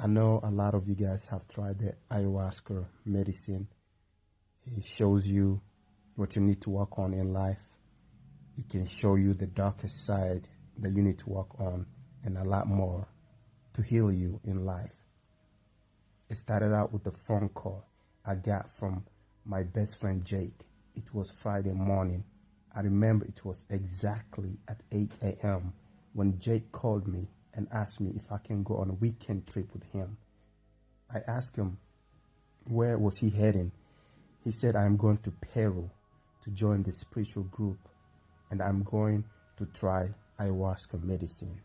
I know a lot of you guys have tried the ayahuasca medicine. It shows you what you need to work on in life. It can show you the darkest side that you need to work on and a lot more to heal you in life. It started out with a phone call I got from my best friend Jake. It was Friday morning. I remember it was exactly at 8 a.m. when Jake called me and asked me if I can go on a weekend trip with him. I asked him where was he heading. He said, I'm going to Peru to join the spiritual group and I'm going to try ayahuasca medicine.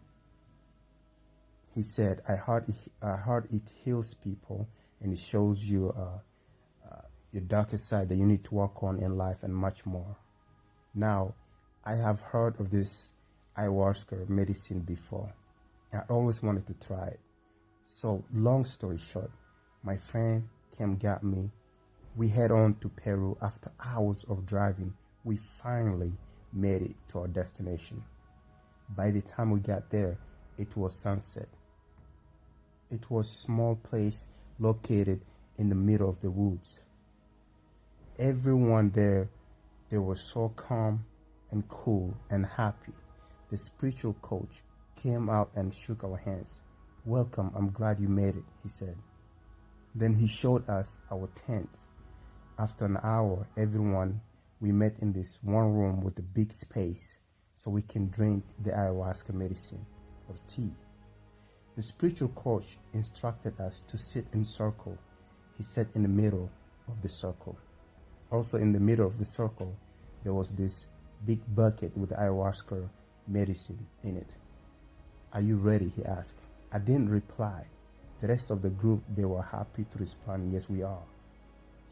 He said, I heard it heals people and it shows you your darkest side that you need to work on in life and much more. Now, I have heard of this ayahuasca medicine before. I always wanted to try it. So, long story short, my friend came got me. We head on to Peru. After hours of driving, we finally made it to our destination. By the time we got there, it was sunset. It was a small place located in the middle of the woods. Everyone there, they were so calm and cool and happy. The spiritual coach came out and shook our hands. Welcome, I'm glad you made it, he said. Then he showed us our tent. After an hour, we met in this one room with a big space so we can drink the ayahuasca medicine or tea. The spiritual coach instructed us to sit in circle. He sat in the middle of the circle. Also in the middle of the circle, there was this big bucket with ayahuasca medicine in it. Are you ready? He asked. I didn't reply. The rest of the group, they were happy to respond, yes, we are.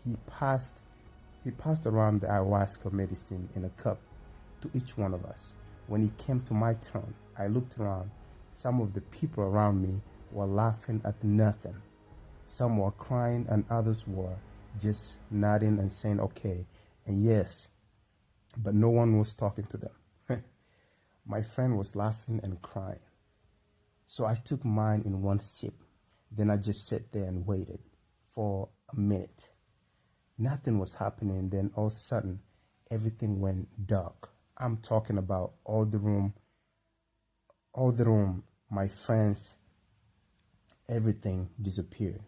He passed around the ayahuasca medicine in a cup to each one of us. When it came to my turn, I looked around. Some of the people around me were laughing at nothing. Some were crying and others were just nodding and saying okay and yes, but no one was talking to them. My friend was laughing and crying. So I took mine in one sip. Then I just sat there and waited for a minute. Nothing was happening. Then all of a sudden, everything went dark. I'm talking about all the room, my friends, everything disappeared.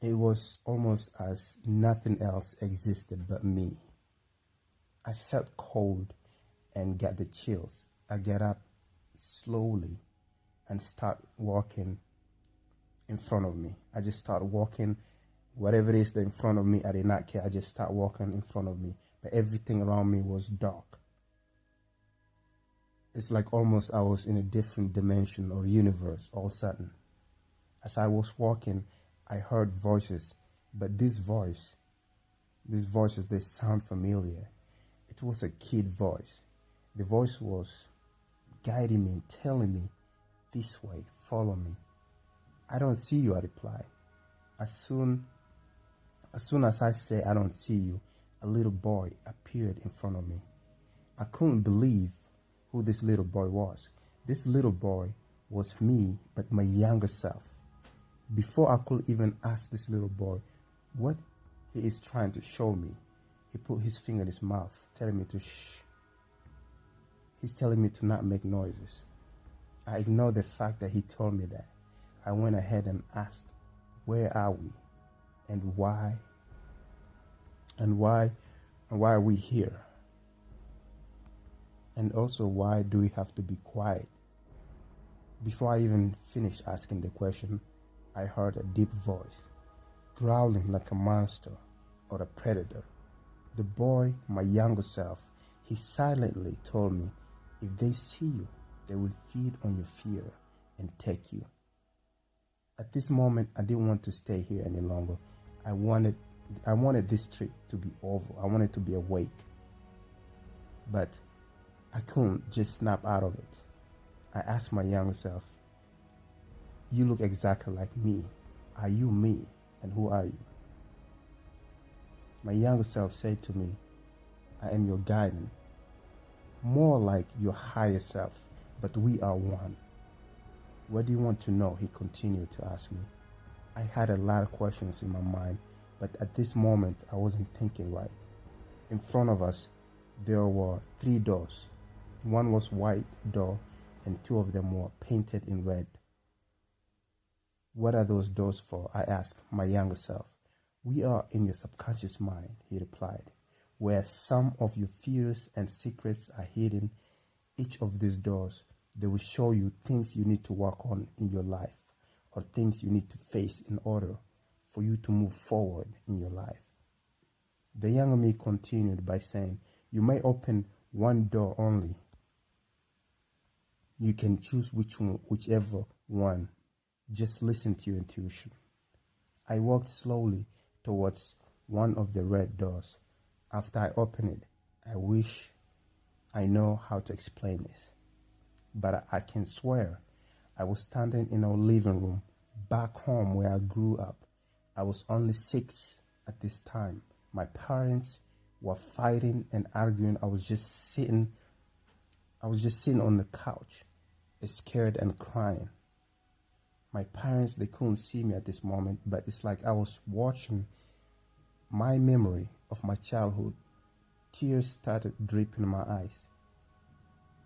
It was almost as nothing else existed but me. I felt cold and got the chills. I got up slowly and start walking in front of me. I just start walking, whatever it is that in front of me, I did not care. I just start walking in front of me, but everything around me was dark. It's like almost I was in a different dimension or universe all of a sudden. As I was walking, I heard voices, but these voices, they sound familiar. It was a kid voice. The voice was guiding me, telling me, this way, follow me. I don't see you, I replied. As soon as I say I don't see you, a little boy appeared in front of me. I couldn't believe who this little boy was. This little boy was me, but my younger self. Before I could even ask this little boy what he is trying to show me, he put his finger in his mouth, telling me to shh. He's telling me to not make noises. I ignored the fact that he told me that. I went ahead and asked, where are we? And why? And why are we here? And also, why do we have to be quiet? Before I even finished asking the question, I heard a deep voice, growling like a monster or a predator. The boy, my younger self, he silently told me, if they see you, they will feed on your fear and take you. At this moment, I didn't want to stay here any longer. I wanted this trip to be over. I wanted to be awake. But I couldn't just snap out of it. I asked my younger self, you look exactly like me. Are you me? And who are you? My younger self said to me, I am your guidance. More like your higher self, but we are one. What do you want to know? He continued to ask me. I had a lot of questions in my mind, but at this moment I wasn't thinking right. In front of us, there were 3 doors. One was white door and 2 of them were painted in red. What are those doors for? I asked my younger self. We are in your subconscious mind, he replied, where some of your fears and secrets are hidden. Each of these doors, they will show you things you need to work on in your life or things you need to face in order for you to move forward in your life. The younger me continued by saying, you may open one door only. You can choose whichever one. Just listen to your intuition. I walked slowly towards one of the red doors. After I opened it, I wish I know how to explain this, but I can swear I was standing in our living room back home where I grew up. I was only 6 at this time. My parents were fighting and arguing. I was just sitting on the couch, scared and crying. My parents, they couldn't see me at this moment, but it's like I was watching my memory of my childhood. Tears started dripping in my eyes.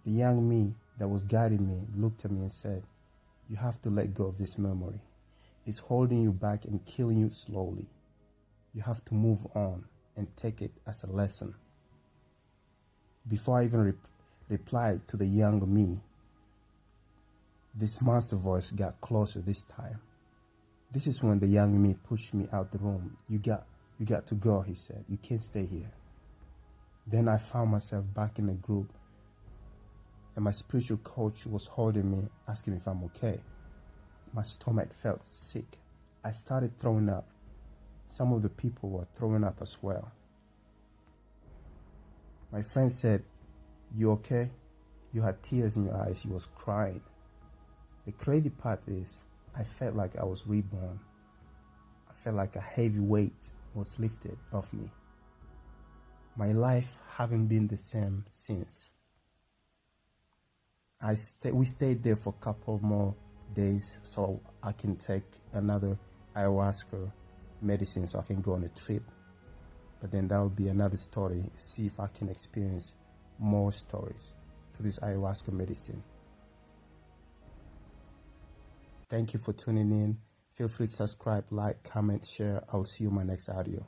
The young me that was guiding me looked at me and said, you have to let go of this memory. It's holding you back and killing you slowly. You have to move on and take it as a lesson. Before I even replied to the young me, this monster voice got closer this time. This is when the young me pushed me out the room. You got to go, he said. You can't stay here. Then I found myself back in the group, and my spiritual coach was holding me, asking me if I'm okay. My stomach felt sick. I started throwing up. Some of the people were throwing up as well. My friend said, you okay? You had tears in your eyes. You was crying. The crazy part is, I felt like I was reborn. I felt like a heavy weight was lifted off me. My life haven't been the same since. We stayed there for a couple more days so I can take another ayahuasca medicine so I can go on a trip. But then that will be another story. See if I can experience more stories to this ayahuasca medicine. Thank you for tuning in. Feel free to subscribe, like, comment, share. I'll see you in my next audio.